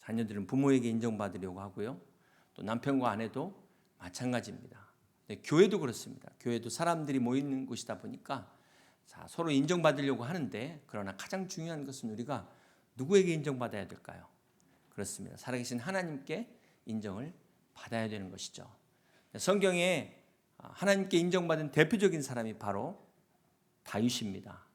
자녀들은 부모에게 인정받으려고 하고요. 또 남편과 아내도 마찬가지입니다. 교회도 그렇습니다. 교회도 사람들이 모이는 곳이다 보니까 서로 인정받으려고 하는데, 그러나 가장 중요한 것은 우리가 누구에게 인정받아야 될까요? 그렇습니다. 살아계신 하나님께 인정을 받아야 되는 것이죠. 성경에 하나님께 인정받은 대표적인 사람이 바로 다윗입니다.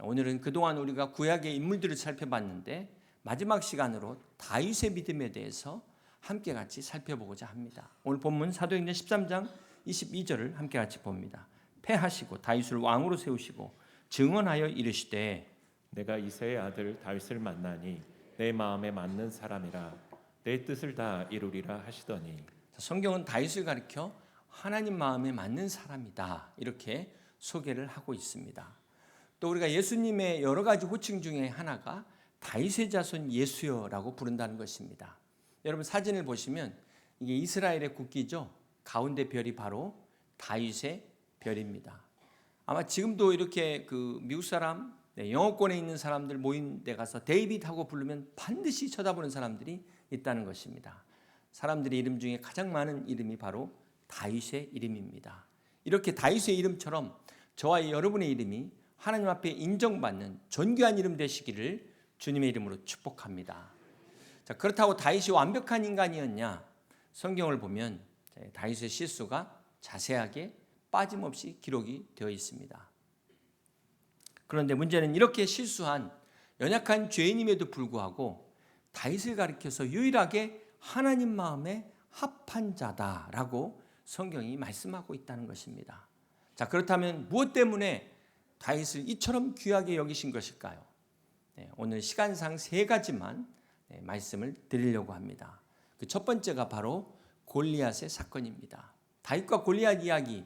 오늘은 그동안 우리가 구약의 인물들을 살펴봤는데, 마지막 시간으로 다윗의 믿음에 대해서 함께 같이 살펴보고자 합니다. 오늘 본문 사도행전 13장 22절을 함께 같이 봅니다. 패하시고 다윗을 왕으로 세우시고 증언하여 이르시되, 내가 이새의 아들 다윗을 만나니 내 마음에 맞는 사람이라 내 뜻을 다 이루리라 하시더니. 성경은 다윗을 가리켜 하나님 마음에 맞는 사람이다, 이렇게 소개를 하고 있습니다. 또 우리가 예수님의 여러 가지 호칭 중에 하나가 다윗의 자손 예수여라고 부른다는 것입니다. 여러분 사진을 보시면 이게 이스라엘의 국기죠. 가운데 별이 바로 다윗의 별입니다. 아마 지금도 이렇게 미국 사람, 영어권에 있는 사람들 모인 데 가서 데이빗하고 부르면 반드시 쳐다보는 사람들이 있다는 것입니다. 사람들의 이름 중에 가장 많은 이름이 바로 다윗의 이름입니다. 이렇게 다윗의 이름처럼 저와 여러분의 이름이 하나님 앞에 인정받는 존귀한 이름 되시기를 주님의 이름으로 축복합니다. 자, 그렇다고 다윗이 완벽한 인간이었냐? 성경을 보면 다윗의 실수가 자세하게 빠짐없이 기록이 되어 있습니다. 그런데 문제는 이렇게 실수한 연약한 죄인임에도 불구하고 다윗을 가리켜서 유일하게 하나님 마음에 합한 자다라고 성경이 말씀하고 있다는 것입니다. 자, 그렇다면 무엇 때문에 다윗을 이처럼 귀하게 여기신 것일까요? 오늘 시간상 세 가지만 말씀을 드리려고 합니다. 그 첫 번째가 바로 골리앗의 사건입니다. 다윗과 골리앗 이야기,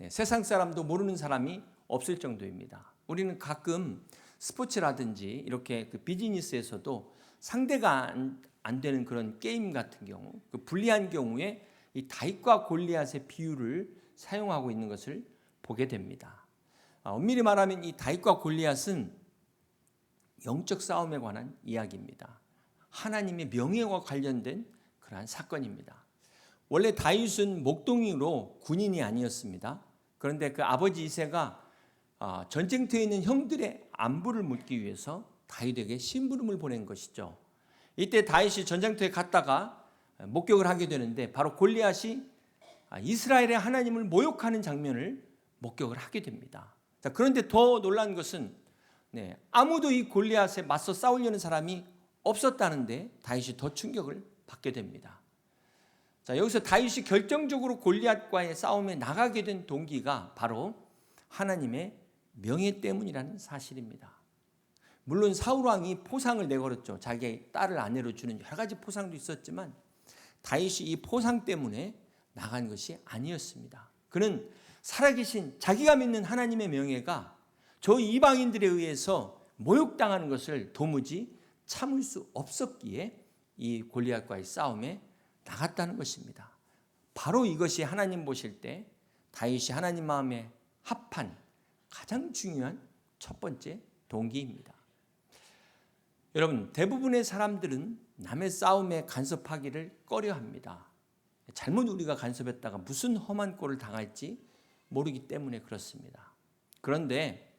세상 사람도 모르는 사람이 없을 정도입니다. 우리는 가끔 스포츠라든지 이렇게 비즈니스에서도 상대가 안 되는 그런 게임 같은 경우, 불리한 경우에 이 다윗과 골리앗의 비유를 사용하고 있는 것을 보게 됩니다. 엄밀히 말하면 이 다윗과 골리앗은 영적 싸움에 관한 이야기입니다. 하나님의 명예와 관련된 그러한 사건입니다. 원래 다윗은 목동이로 군인이 아니었습니다. 그런데 그 아버지 이새가 전쟁터에 있는 형들의 안부를 묻기 위해서 다윗에게 심부름을 보낸 것이죠. 이때 다윗이 전쟁터에 갔다가 목격을 하게 되는데, 바로 골리앗이 이스라엘의 하나님을 모욕하는 장면을 목격을 하게 됩니다. 자, 그런데 더 놀라운 것은 아무도 이 골리앗에 맞서 싸우려는 사람이 없었다는데 다윗이 더 충격을 받게 됩니다. 자, 여기서 다윗이 결정적으로 골리앗과의 싸움에 나가게 된 동기가 바로 하나님의 명예 때문이라는 사실입니다. 물론 사울 왕이 포상을 내걸었죠. 자기의 딸을 아내로 주는 여러 가지 포상도 있었지만 다윗이 이 포상 때문에 나간 것이 아니었습니다. 그는 살아계신 자기가 믿는 하나님의 명예가 저 이방인들에 의해서 모욕당하는 것을 도무지 참을 수 없었기에 이 골리앗과의 싸움에 나갔다는 것입니다. 바로 이것이 하나님 보실 때 다윗이 하나님 마음에 합한 가장 중요한 첫 번째 동기입니다. 여러분, 대부분의 사람들은 남의 싸움에 간섭하기를 꺼려합니다. 잘못 우리가 간섭했다가 무슨 험한 꼴을 당할지 모르기 때문에 그렇습니다. 그런데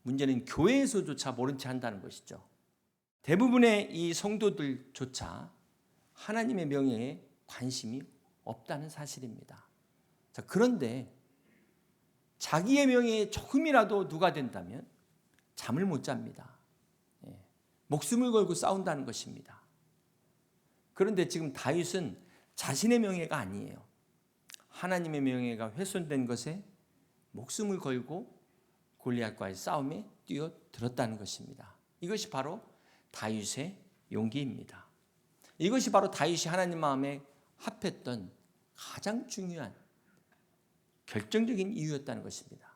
문제는 교회에서조차 모른 채 한다는 것이죠. 대부분의 이 성도들조차 하나님의 명예에 관심이 없다는 사실입니다. 자, 그런데 자기의 명예에 조금이라도 누가 된다면 잠을 못 잡니다. 목숨을 걸고 싸운다는 것입니다. 그런데 지금 다윗은 자신의 명예가 아니에요. 하나님의 명예가 훼손된 것에 목숨을 걸고 골리앗과의 싸움에 뛰어들었다는 것입니다. 이것이 바로 다윗의 용기입니다. 이것이 바로 다윗이 하나님 마음에 합했던 가장 중요한 결정적인 이유였다는 것입니다.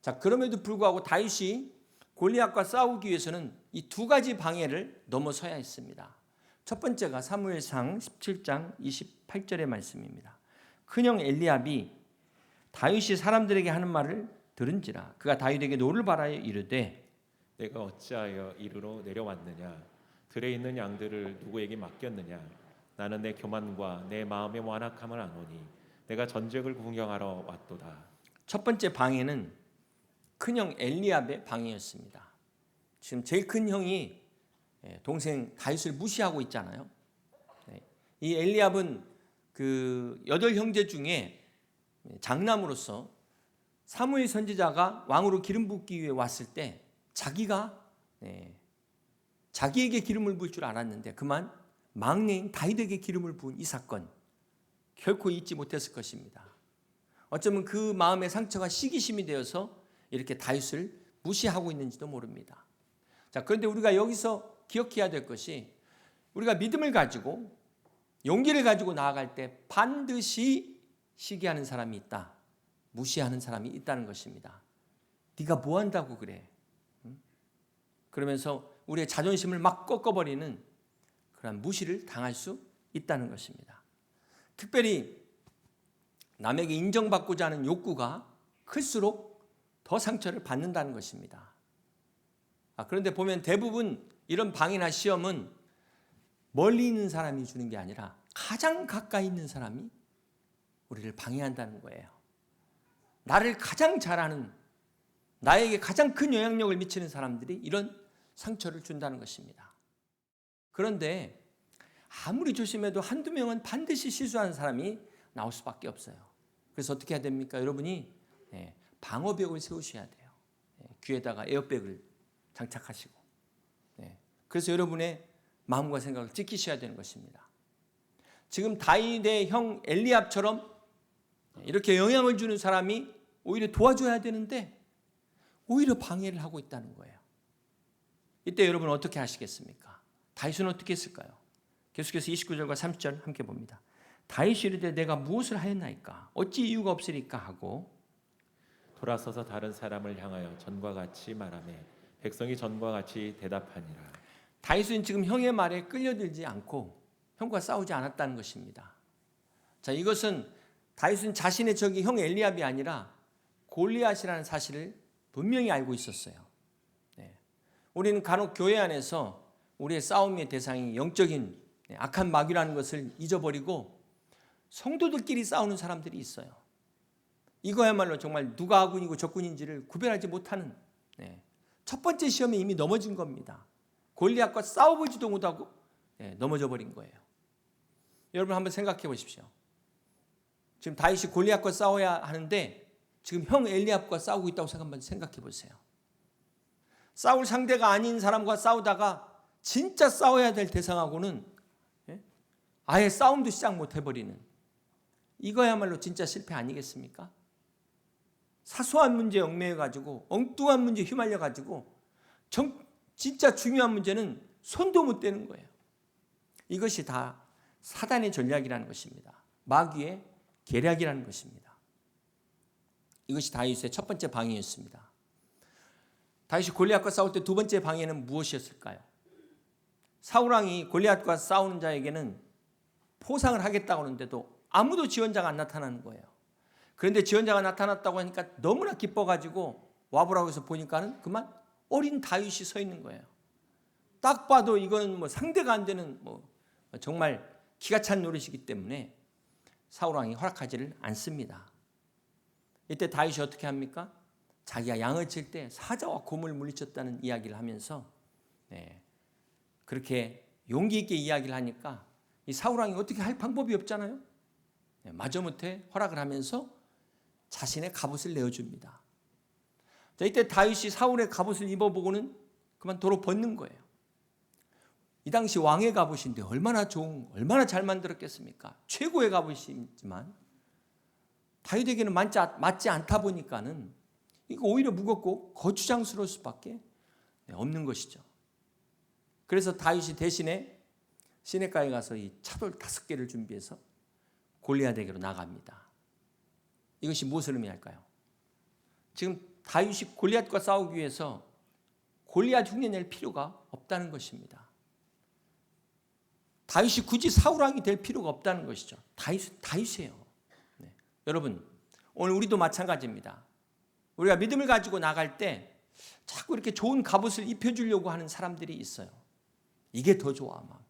자, 그럼에도 불구하고 다윗이 골리앗과 싸우기 위해서는 이 두 가지 방해를 넘어서야 했습니다. 첫 번째가 사무엘상 17장 28절의 말씀입니다. 큰형 엘리압이 다윗이 사람들에게 하는 말을 들은지라 그가 다윗에게 노를 바라여 이르되, 내가 어찌하여 이리로 내려왔느냐? 들에 있는 양들을 누구에게 맡겼느냐? 나는 내 교만과 내 마음의 완악함을 아노니 내가 전쟁을 구경하러 왔도다. 첫 번째 방해는 큰형 엘리압의 방해였습니다. 지금 제일 큰 형이 동생 다윗을 무시하고 있잖아요. 이 엘리압은 그 8형제 중에 장남으로서 사무엘 선지자가 왕으로 기름 붓기 위해 왔을 때 자기가 자기에게 기름을 부을 줄 알았는데 그만 막내인 다윗에게 기름을 부은 이 사건 결코 잊지 못했을 것입니다. 어쩌면 그 마음의 상처가 시기심이 되어서 이렇게 다윗을 무시하고 있는지도 모릅니다. 자, 그런데 우리가 여기서 기억해야 될 것이 우리가 믿음을 가지고 용기를 가지고 나아갈 때 반드시 시기하는 사람이 있다. 무시하는 사람이 있다는 것입니다. 네가 뭐 한다고 그래? 그러면서 우리의 자존심을 막 꺾어버리는 그런 무시를 당할 수 있다는 것입니다. 특별히 남에게 인정받고자 하는 욕구가 클수록 더 상처를 받는다는 것입니다. 그런데 보면 대부분 이런 방해나 시험은 멀리 있는 사람이 주는 게 아니라 가장 가까이 있는 사람이 우리를 방해한다는 거예요. 나를 가장 잘 아는, 나에게 가장 큰 영향력을 미치는 사람들이 이런 상처를 준다는 것입니다. 그런데 아무리 조심해도 한두 명은 반드시 실수하는 사람이 나올 수밖에 없어요. 그래서 어떻게 해야 됩니까? 여러분이 방어벽을 세우셔야 돼요. 귀에다가 에어백을 장착하시고. 그래서 여러분의 마음과 생각을 지키셔야 되는 것입니다. 지금 다윗의 형 엘리압처럼 이렇게 영향을 주는 사람이 오히려 도와줘야 되는데 오히려 방해를 하고 있다는 거예요. 이때 여러분 어떻게 하시겠습니까? 다윗은 어떻게 했을까요? 계속해서 29절과 30절 함께 봅니다. 다윗이 이르되 내가 무엇을 하였나이까? 어찌 이유가 없으리까 하고 돌아서서 다른 사람을 향하여 전과 같이 말하며 백성이 전과 같이 대답하니라. 다윗은 지금 형의 말에 끌려들지 않고 형과 싸우지 않았다는 것입니다. 자, 이것은 다윗은 자신의 적이 형 엘리압이 아니라 골리앗이라는 사실을 분명히 알고 있었어요. 우리는 간혹 교회 안에서 우리의 싸움의 대상이 영적인 악한 마귀라는 것을 잊어버리고 성도들끼리 싸우는 사람들이 있어요. 이거야말로 정말 누가 아군이고 적군인지를 구별하지 못하는 첫 번째 시험에 이미 넘어진 겁니다. 골리앗과 싸워보지도 못하고 넘어져 버린 거예요. 여러분 한번 생각해 보십시오. 지금 다윗이 골리앗과 싸워야 하는데 지금 형 엘리압과 싸우고 있다고 한번 생각해 보세요. 싸울 상대가 아닌 사람과 싸우다가 진짜 싸워야 될 대상하고는 아예 싸움도 시작 못 해버리는 이거야말로 진짜 실패 아니겠습니까? 사소한 문제에 얽매여가지고 엉뚱한 문제에 휘말려가지고 진짜 중요한 문제는 손도 못 대는 거예요. 이것이 다 사단의 전략이라는 것입니다. 마귀의 계략이라는 것입니다. 이것이 다윗의 첫 번째 방해였습니다. 다윗이 골리앗과 싸울 때 두 번째 방해는 무엇이었을까요? 사울왕이 골리앗과 싸우는 자에게는 포상을 하겠다고 하는데도 아무도 지원자가 안 나타나는 거예요. 그런데 지원자가 나타났다고 하니까 너무나 기뻐가지고 와보라고 해서 보니까는 그만 어린 다윗이 서 있는 거예요. 딱 봐도 이거는 뭐 상대가 안 되는 정말 기가 찬 노릇이기 때문에 사울왕이 허락하지를 않습니다. 이때 다윗이 어떻게 합니까? 자기가 양을 칠 때 사자와 곰을 물리쳤다는 이야기를 하면서 그렇게 용기 있게 이야기를 하니까 이 사울왕이 어떻게 할 방법이 없잖아요. 마저못해 허락을 하면서 자신의 갑옷을 내어줍니다. 자, 이때 다윗이 사울의 갑옷을 입어보고는 그만 도로 벗는 거예요. 이 당시 왕의 갑옷인데 얼마나 얼마나 잘 만들었겠습니까? 최고의 갑옷이지만 다윗에게는 맞지 않다 보니까는 이거 오히려 무겁고 거추장스러울 수밖에 없는 것이죠. 그래서 다윗이 대신에 시내가에 가서 이 차돌 5개를 준비해서 골리앗에게로 나갑니다. 이것이 무엇을 의미할까요? 지금 다윗이 골리앗과 싸우기 위해서 골리앗 흉내낼 필요가 없다는 것입니다. 다윗이 굳이 사울왕이 될 필요가 없다는 것이죠. 다윗이에요. 여러분, 오늘 우리도 마찬가지입니다. 우리가 믿음을 가지고 나갈 때 자꾸 이렇게 좋은 갑옷을 입혀주려고 하는 사람들이 있어요. 이게 더 좋아. 막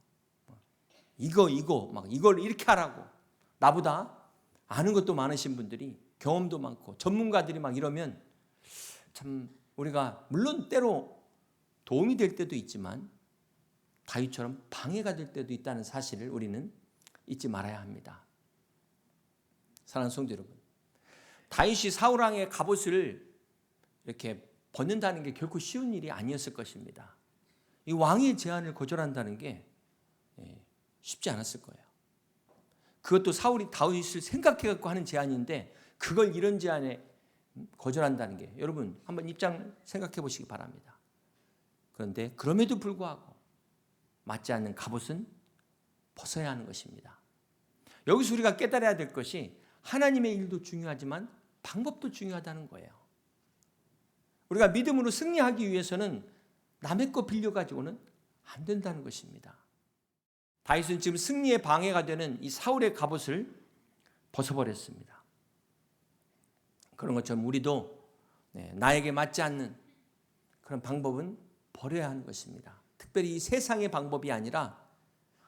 이거 막 이걸 이렇게 하라고. 나보다 아는 것도 많으신 분들이, 경험도 많고 전문가들이 막 이러면 참 우리가 물론 때로 도움이 될 때도 있지만 다윗처럼 방해가 될 때도 있다는 사실을 우리는 잊지 말아야 합니다. 사랑하는 성도 여러분, 다윗이 사울 왕의 갑옷을 이렇게 벗는다는 게 결코 쉬운 일이 아니었을 것입니다. 이 왕의 제안을 거절한다는 게 쉽지 않았을 거예요. 그것도 사울이 다윗을 생각해 갖고 하는 제안인데 그걸 이런 제안에 거절한다는 게, 여러분 한번 입장 생각해 보시기 바랍니다. 그런데 그럼에도 불구하고 맞지 않는 갑옷은 벗어야 하는 것입니다. 여기서 우리가 깨달아야 될 것이 하나님의 일도 중요하지만 방법도 중요하다는 거예요. 우리가 믿음으로 승리하기 위해서는 남의 거 빌려가지고는 안 된다는 것입니다. 다윗은 지금 승리의 방해가 되는 이 사울의 갑옷을 벗어버렸습니다. 그런 것처럼 우리도 나에게 맞지 않는 그런 방법은 버려야 하는 것입니다. 특별히 이 세상의 방법이 아니라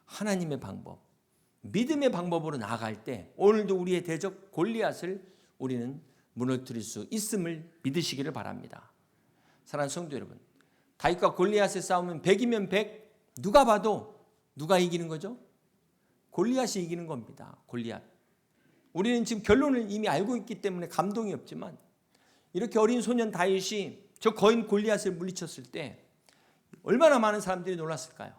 하나님의 방법, 믿음의 방법으로 나아갈 때 오늘도 우리의 대적 골리앗을 우리는 무너뜨릴 수 있음을 믿으시기를 바랍니다. 사랑하는 성도 여러분, 다윗과 골리앗의 싸움은 100이면 100, 누가 봐도 누가 이기는 거죠? 골리앗이 이기는 겁니다. 골리앗. 우리는 지금 결론을 이미 알고 있기 때문에 감동이 없지만 이렇게 어린 소년 다윗이 저 거인 골리앗을 물리쳤을 때 얼마나 많은 사람들이 놀랐을까요?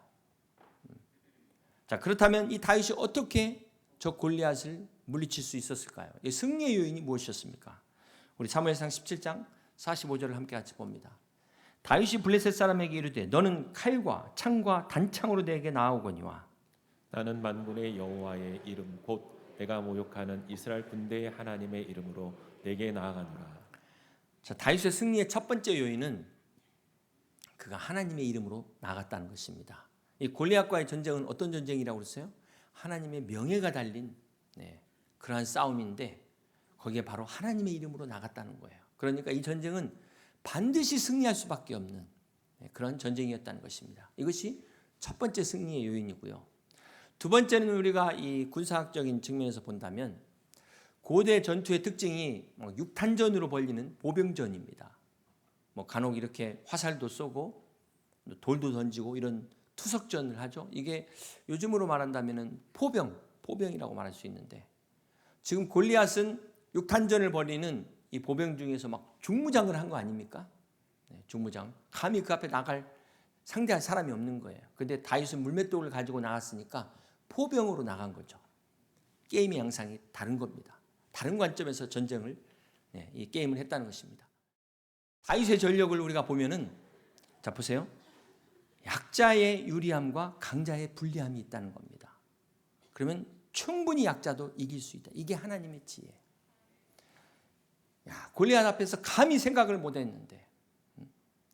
자, 그렇다면 이 다윗이 어떻게 저 골리앗을 물리칠 수 있었을까요? 이 승리의 요인이 무엇이었습니까? 우리 사무엘상 17장 45절을 함께 같이 봅니다. 다윗이 블레셋 사람에게 이르되 너는 칼과 창과 단창으로 내게 나아오거니와 나는 만군의 여호와의 이름 곧 내가 모욕하는 이스라엘 군대의 하나님의 이름으로 내게 나아가노라. 자, 다윗의 승리의 첫 번째 요인은 그가 하나님의 이름으로 나갔다는 것입니다. 이 골리앗과의 전쟁은 어떤 전쟁이라고 그랬어요? 하나님의 명예가 달린 그러한 싸움인데 거기에 바로 하나님의 이름으로 나갔다는 거예요. 그러니까 이 전쟁은 반드시 승리할 수밖에 없는 그런 전쟁이었다는 것입니다. 이것이 첫 번째 승리의 요인이고요. 두 번째는 우리가 이 군사학적인 측면에서 본다면 고대 전투의 특징이 육탄전으로 벌리는 보병전입니다. 간혹 이렇게 화살도 쏘고 돌도 던지고 이런 투석전을 하죠. 이게 요즘으로 말한다면 포병이라고 말할 수 있는데 지금 골리앗은 육탄전을 벌이는 이 보병 중에서 막 중무장을 한 거 아닙니까? 중무장. 감히 그 앞에 나갈 상대할 사람이 없는 거예요. 그런데 다윗은 물맷돌을 가지고 나갔으니까 포병으로 나간 거죠. 게임의 양상이 다른 겁니다. 다른 관점에서 전쟁을 이 게임을 했다는 것입니다. 다윗의 전력을 우리가 보면은 자 보세요. 약자의 유리함과 강자의 불리함이 있다는 겁니다. 그러면 충분히 약자도 이길 수 있다. 이게 하나님의 지혜. 골리앗 앞에서 감히 생각을 못했는데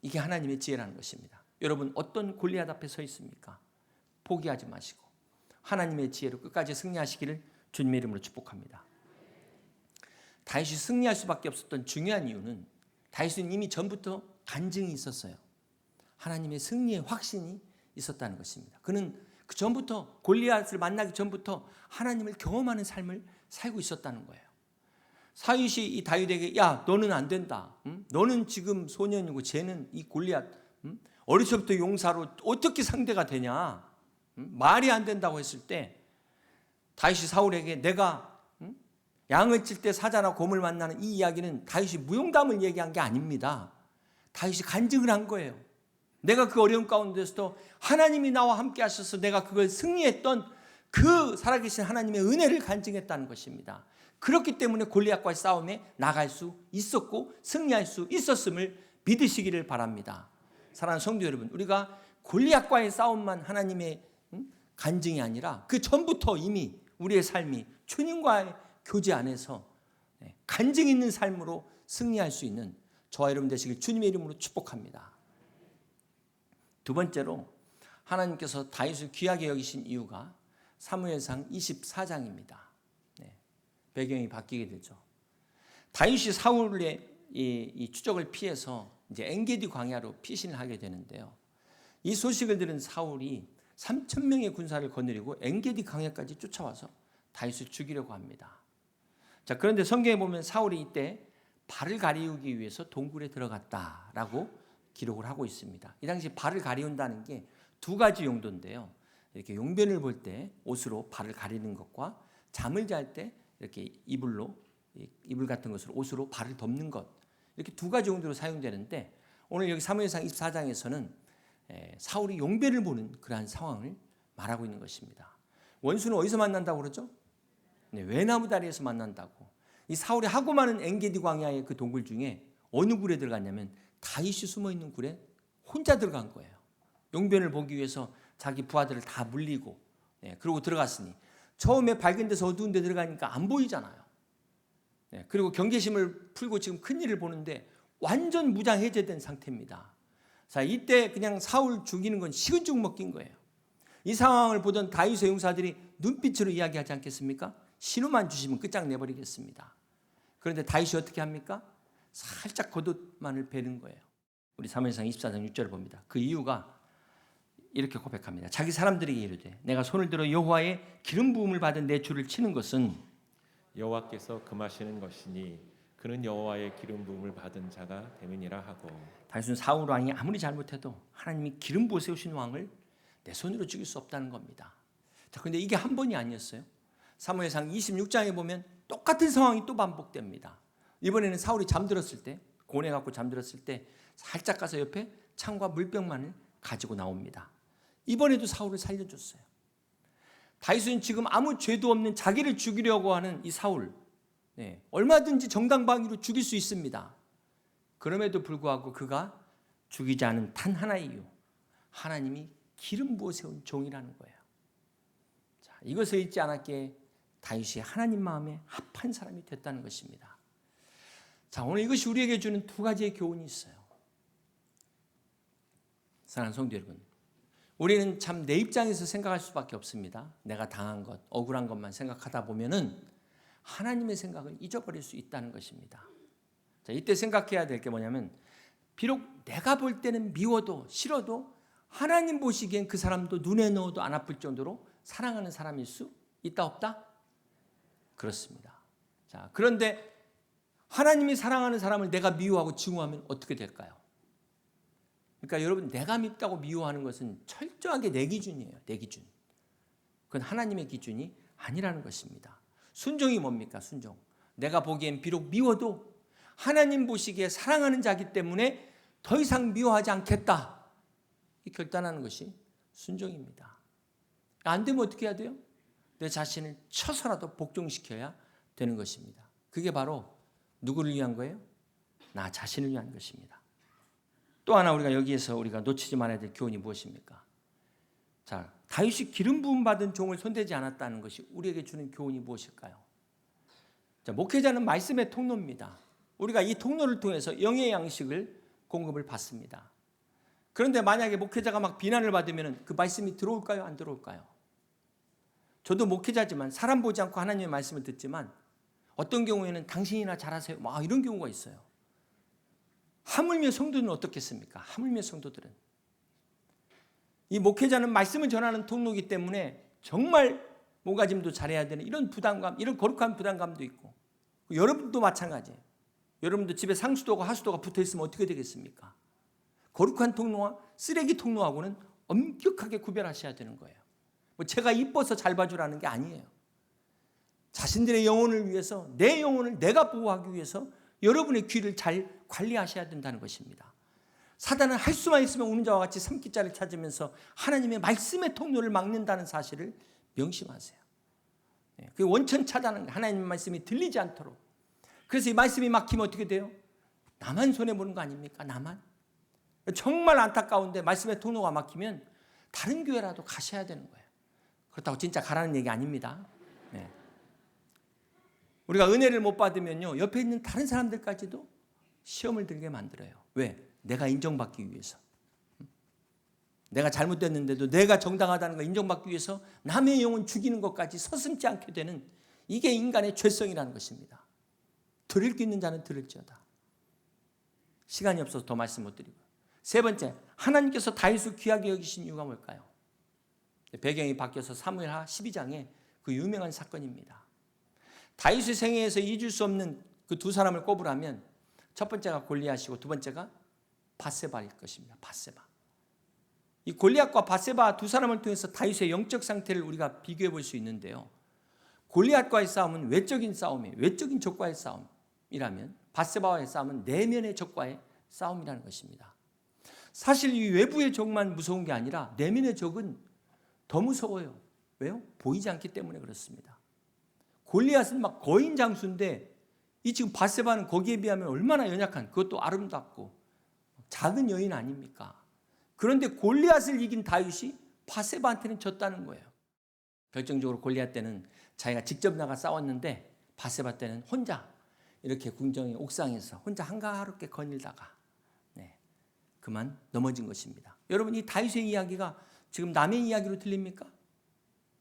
이게 하나님의 지혜라는 것입니다. 여러분 어떤 골리앗 앞에 서 있습니까? 포기하지 마시고 하나님의 지혜로 끝까지 승리하시기를 주님의 이름으로 축복합니다. 다윗이 승리할 수밖에 없었던 중요한 이유는 다윗은 이미 전부터 간증이 있었어요. 하나님의 승리의 확신이 있었다는 것입니다. 그는 그 전부터 골리앗을 만나기 전부터 하나님을 경험하는 삶을 살고 있었다는 거예요. 사윗이 이 다윗에게 야 너는 안 된다. 너는 지금 소년이고 쟤는 이 골리앗 어려서부터 용사로 어떻게 상대가 되냐. 말이 안 된다고 했을 때 다윗이 사울에게 내가 양을 칠 때 사자나 곰을 만나는 이 이야기는 다윗이 무용담을 얘기한 게 아닙니다. 다윗이 간증을 한 거예요. 내가 그 어려운 가운데서도 하나님이 나와 함께 하셔서 내가 그걸 승리했던 그 살아계신 하나님의 은혜를 간증했다는 것입니다. 그렇기 때문에 골리앗과의 싸움에 나갈 수 있었고 승리할 수 있었음을 믿으시기를 바랍니다. 사랑하는 성도 여러분, 우리가 골리앗과의 싸움만 하나님의 간증이 아니라 그 전부터 이미 우리의 삶이 주님과의 교제 안에서 간증 있는 삶으로 승리할 수 있는 저와 여러분 되시길 주님의 이름으로 축복합니다. 두 번째로 하나님께서 다윗을 귀하게 여기신 이유가 사무엘상 24장입니다. 배경이 바뀌게 되죠. 다윗이 사울의 이 추적을 피해서 이제 엔게디 광야로 피신을 하게 되는데요. 이 소식을 들은 사울이 3,000명의 군사를 거느리고 엔게디 강야까지 쫓아와서 다윗을 죽이려고 합니다. 자, 그런데 성경에 보면 사울이 이때 발을 가리우기 위해서 동굴에 들어갔다라고 기록을 하고 있습니다. 이 당시 발을 가리운다는 게 두 가지 용도인데요. 이렇게 용변을 볼 때 옷으로 발을 가리는 것과 잠을 잘 때 이렇게 이불 같은 것으로 옷으로 발을 덮는 것, 이렇게 두 가지 용도로 사용되는데, 오늘 여기 사무엘상 24장에서는 사울이 용변을 보는 그러한 상황을 말하고 있는 것입니다. 원수는 어디서 만난다고 그러죠? 네, 외나무 다리에서 만난다고. 이 사울이 하고 많은 엔게디 광야의 그 동굴 중에 어느 굴에 들어갔냐면 다윗이 숨어 있는 굴에 혼자 들어간 거예요. 용변을 보기 위해서 자기 부하들을 다 물리고, 그러고 들어갔으니 처음에 밝은 데서 어두운 데 들어가니까 안 보이잖아요. 그리고 경계심을 풀고 지금 큰일을 보는데 완전 무장 해제된 상태입니다. 자, 이때 그냥 사울 죽이는 건 식은 죽 먹긴 거예요. 이 상황을 보던 다윗의 용사들이 눈빛으로 이야기하지 않겠습니까? 신호만 주시면 끝장내버리겠습니다. 그런데 다윗이 어떻게 합니까? 살짝 겉옷만을 베는 거예요. 우리 사무엘상 24장 6절을 봅니다. 그 이유가 이렇게 고백합니다. 자기 사람들에게 이르되 내가 손을 들어 여호와의 기름 부음을 받은 내 주를 치는 것은 여호와께서 금하시는 것이니 그는 여호와의 기름 부음을 받은 자가 됨이니라 하고. 다윗은 사울 왕이 아무리 잘못해도 하나님이 기름 부어 세우신 왕을 내 손으로 죽일 수 없다는 겁니다. 자, 그런데 이게 한 번이 아니었어요. 사무엘상 26장에 보면 똑같은 상황이 또 반복됩니다. 이번에는 사울이 잠들었을 때, 고뇌갖고 잠들었을 때 살짝 가서 옆에 창과 물병만을 가지고 나옵니다. 이번에도 사울을 살려줬어요. 다윗은 지금 아무 죄도 없는 자기를 죽이려고 하는 이 사울, 얼마든지 정당방위로 죽일 수 있습니다. 그럼에도 불구하고 그가 죽이지 않은 단 하나의 이유, 하나님이 기름 부어 세운 종이라는 거예요. 자, 이것을 잊지 않았기에 다윗이 하나님 마음에 합한 사람이 됐다는 것입니다. 자, 오늘 이것이 우리에게 주는 두 가지의 교훈이 있어요. 사랑하는 성도 여러분, 우리는 참 내 입장에서 생각할 수밖에 없습니다. 내가 당한 것, 억울한 것만 생각하다 보면은 하나님의 생각을 잊어버릴 수 있다는 것입니다. 자, 이때 생각해야 될 게 뭐냐면, 비록 내가 볼 때는 미워도 싫어도 하나님 보시기엔 그 사람도 눈에 넣어도 안 아플 정도로 사랑하는 사람일 수 있다 없다? 그렇습니다. 자, 그런데 하나님이 사랑하는 사람을 내가 미워하고 증오하면 어떻게 될까요? 그러니까 여러분, 내가 밉다고 미워하는 것은 철저하게 내 기준이에요. 내 기준. 그건 하나님의 기준이 아니라는 것입니다. 순종이 뭡니까? 순종. 내가 보기엔 비록 미워도 하나님 보시기에 사랑하는 자기 때문에 더 이상 미워하지 않겠다, 이 결단하는 것이 순종입니다. 안 되면 어떻게 해야 돼요? 내 자신을 쳐서라도 복종시켜야 되는 것입니다. 그게 바로 누구를 위한 거예요? 나 자신을 위한 것입니다. 또 하나 우리가 여기에서 우리가 놓치지 말아야 될 교훈이 무엇입니까? 자, 다윗이 기름 부음 받은 종을 손대지 않았다는 것이 우리에게 주는 교훈이 무엇일까요? 자, 목회자는 말씀의 통로입니다. 우리가 이 통로를 통해서 영의 양식을 공급을 받습니다. 그런데 만약에 목회자가 막 비난을 받으면 그 말씀이 들어올까요? 안 들어올까요? 저도 목회자지만 사람 보지 않고 하나님의 말씀을 듣지만 어떤 경우에는 당신이나 잘하세요, 막 이런 경우가 있어요. 하물며 성도는 어떻겠습니까? 하물며 성도들은 이 목회자는 말씀을 전하는 통로이기 때문에 정말 몸가짐도 잘해야 되는 이런 부담감, 이런 거룩한 부담감도 있고, 여러분도 마찬가지예요. 여러분도 집에 상수도가 하수도가 붙어 있으면 어떻게 되겠습니까? 거룩한 통로와 쓰레기 통로하고는 엄격하게 구별하셔야 되는 거예요. 뭐 제가 이뻐서 잘 봐주라는 게 아니에요. 자신들의 영혼을 위해서, 내 영혼을 내가 보호하기 위해서 여러분의 귀를 잘 관리하셔야 된다는 것입니다. 사단은 할 수만 있으면 우는 자와 같이 삼키자를 찾으면서 하나님의 말씀의 통로를 막는다는 사실을 명심하세요. 그 원천 차단은 하나님의 말씀이 들리지 않도록. 그래서 이 말씀이 막히면 어떻게 돼요? 나만 손해보는 거 아닙니까? 나만? 정말 안타까운데 말씀의 통로가 막히면 다른 교회라도 가셔야 되는 거예요. 그렇다고 진짜 가라는 얘기 아닙니다. 우리가 은혜를 못 받으면요, 옆에 있는 다른 사람들까지도 시험을 들게 만들어요. 왜? 내가 인정받기 위해서. 내가 잘못됐는데도 내가 정당하다는 걸 인정받기 위해서 남의 영혼 죽이는 것까지 서슴지 않게 되는, 이게 인간의 죄성이라는 것입니다. 들을 게 있는 자는 들을지어다. 시간이 없어서 더 말씀 못 드리고. 세 번째, 하나님께서 다윗을 귀하게 여기신 이유가 뭘까요? 배경이 바뀌어서 사무엘하 12장에 그 유명한 사건입니다. 다윗의 생애에서 잊을 수 없는 그 두 사람을 꼽으라면 첫 번째가 골리앗이고 두 번째가 밧세바일 것입니다. 밧세바. 이 골리앗과 밧세바 두 사람을 통해서 다윗의 영적 상태를 우리가 비교해 볼 수 있는데요. 골리앗과의 싸움은 외적인 싸움이에요. 외적인 적과의 싸움이라면 밧세바와의 싸움은 내면의 적과의 싸움이라는 것입니다. 사실 이 외부의 적만 무서운 게 아니라 내면의 적은 더 무서워요. 왜요? 보이지 않기 때문에 그렇습니다. 골리앗은 막 거인 장수인데 이 지금 밧세바는 거기에 비하면 얼마나 연약한, 그것도 아름답고 작은 여인 아닙니까? 그런데 골리앗을 이긴 다윗이 밧세바한테는 졌다는 거예요. 결정적으로 골리앗 때는 자기가 직접 나가 싸웠는데 밧세바 때는 혼자 이렇게 궁정의 옥상에서 혼자 한가롭게 거닐다가 그만 넘어진 것입니다. 여러분, 이 다윗의 이야기가 지금 남의 이야기로 들립니까?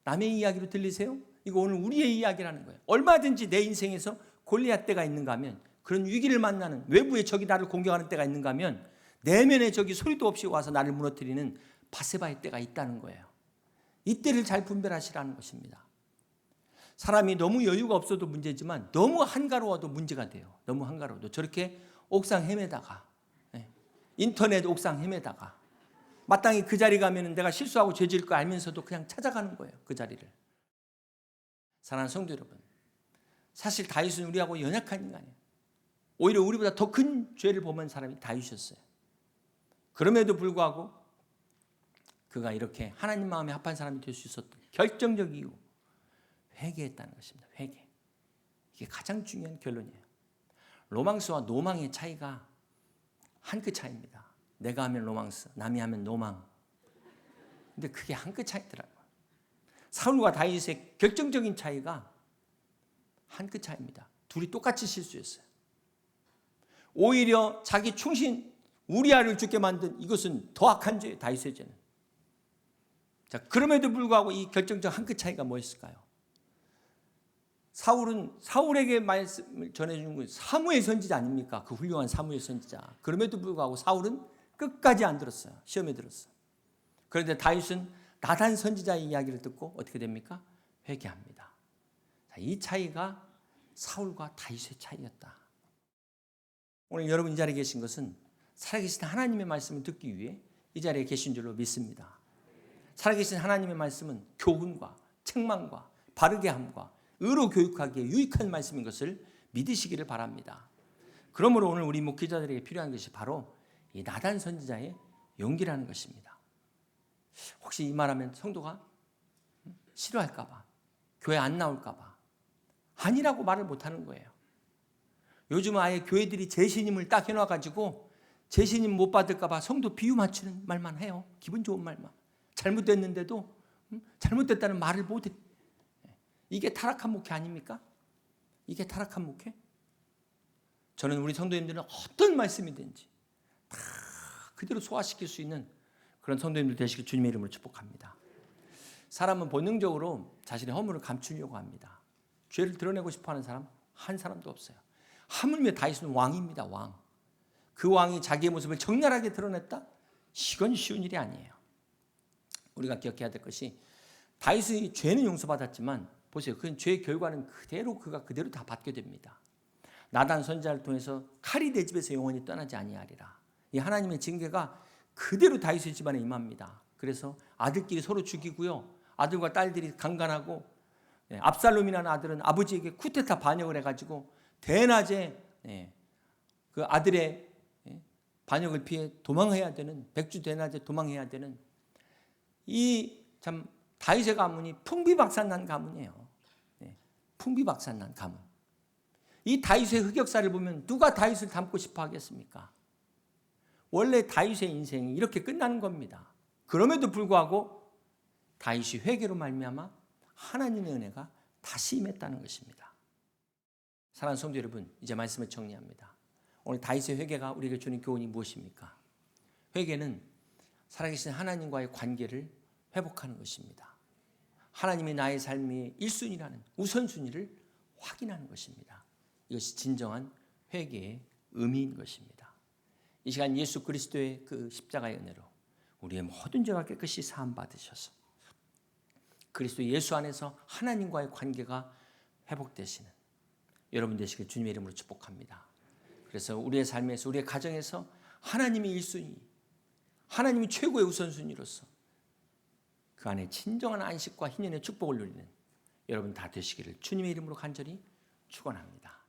남의 이야기로 들리세요? 이거 오늘 우리의 이야기라는 거예요. 얼마든지 내 인생에서 골리앗 때가 있는가 하면, 그런 위기를 만나는 외부의 적이 나를 공격하는 때가 있는가 하면 내면의 적이 소리도 없이 와서 나를 무너뜨리는 밧세바의 때가 있다는 거예요. 이때를 잘 분별하시라는 것입니다. 사람이 너무 여유가 없어도 문제지만 너무 한가로워도 문제가 돼요. 너무 한가로워도 저렇게 옥상 헤매다가, 인터넷 옥상 헤매다가 마땅히 그 자리 가면 내가 실수하고 죄질 거 알면서도 그냥 찾아가는 거예요. 그 자리를. 사랑하는 성도 여러분, 사실 다윗은 우리하고 연약한 인간이에요. 오히려 우리보다 더 큰 죄를 범한 사람이 다윗이었어요. 그럼에도 불구하고 그가 이렇게 하나님 마음에 합한 사람이 될 수 있었던 결정적 이유, 회개했다는 것입니다. 회개. 이게 가장 중요한 결론이에요. 로망스와 노망의 차이가 한 끗 차이입니다. 내가 하면 로망스, 남이 하면 노망. 근데 그게 한 끗 차이더라고요. 사울과 다윗의 결정적인 차이가 한 끗 차이입니다. 둘이 똑같이 실수했어요. 오히려 자기 충신 우리아를 죽게 만든 이것은 더 악한 죄예요. 다윗의 죄는. 자, 그럼에도 불구하고 이 결정적 한 끗 차이가 뭐였을까요? 사울은 사울에게 말씀을 전해주는 건 사무엘 선지자 아닙니까? 그 훌륭한 사무엘 선지자. 그럼에도 불구하고 사울은 끝까지 안 들었어요. 시험에 들었어요. 그런데 다윗은 나단 선지자의 이야기를 듣고 어떻게 됩니까? 회개합니다. 자, 이 차이가 사울과 다윗의 차이였다. 오늘 여러분 이 자리에 계신 것은 살아계신 하나님의 말씀을 듣기 위해 이 자리에 계신 줄로 믿습니다. 살아계신 하나님의 말씀은 교훈과 책망과 바르게 함과 의로 교육하기에 유익한 말씀인 것을 믿으시기를 바랍니다. 그러므로 오늘 우리 목회자들에게 필요한 것이 바로 이 나단 선지자의 용기라는 것입니다. 혹시 이 말하면 성도가 싫어할까 봐, 교회 안 나올까 봐 아니라고 말을 못하는 거예요. 요즘은 아예 교회들이 재신임을 딱 해놔가지고 재신임 못 받을까 봐 성도 비유 맞추는 말만 해요. 기분 좋은 말만. 잘못됐는데도 잘못됐다는 말을 못해. 이게 타락한 목회 아닙니까? 이게 타락한 목회? 저는 우리 성도님들은 어떤 말씀이든지 다 그대로 소화시킬 수 있는 그런 성도님들 되시길 주님의 이름으로 축복합니다. 사람은 본능적으로 자신의 허물을 감추려고 합니다. 죄를 드러내고 싶어하는 사람 한 사람도 없어요. 하물며 다윗은 왕입니다. 왕. 그 왕이 자기의 모습을 적나라하게 드러냈다? 이건 쉬운 일이 아니에요. 우리가 기억해야 될 것이 다윗의 죄는 용서받았지만 보세요. 그 죄의 결과는 그가 그대로 다 받게 됩니다. 나단 선지자를 통해서 칼이 내 집에서 영원히 떠나지 아니하리라. 이 하나님의 징계가 그대로 다윗의 집안에 임합니다. 그래서 아들끼리 서로 죽이고요. 아들과 딸들이 강간하고 압살롬이라는 아들은 아버지에게 쿠데타 반역을 해가지고 대낮에 그 아들의 반역을 피해 도망해야 되는, 백주 대낮에 도망해야 되는 이 참 다윗의 가문이 풍비박산난 가문이에요. 풍비박산난 가문. 이 다윗의 흑역사를 보면 누가 다윗을 닮고 싶어 하겠습니까? 원래 다윗의 인생이 이렇게 끝나는 겁니다. 그럼에도 불구하고 다윗이 회개로 말미암아 하나님의 은혜가 다시 임했다는 것입니다. 사랑하는 성도 여러분, 이제 말씀을 정리합니다. 오늘 다윗의 회개가 우리에게 주는 교훈이 무엇입니까? 회개는 살아계신 하나님과의 관계를 회복하는 것입니다. 하나님이 나의 삶의 1순위라는 우선순위를 확인하는 것입니다. 이것이 진정한 회개의 의미인 것입니다. 이 시간 예수 그리스도의 그 십자가의 은혜로 우리의 모든 죄가 깨끗이 사함 받으셔서 그리스도 예수 안에서 하나님과의 관계가 회복되시는 여러분 되시길 주님의 이름으로 축복합니다. 그래서 우리의 삶에서 우리의 가정에서 하나님이 1순위, 하나님이 최고의 우선순위로서 그 안에 진정한 안식과 희년의 축복을 누리는 여러분 다 되시기를 주님의 이름으로 간절히 축원합니다.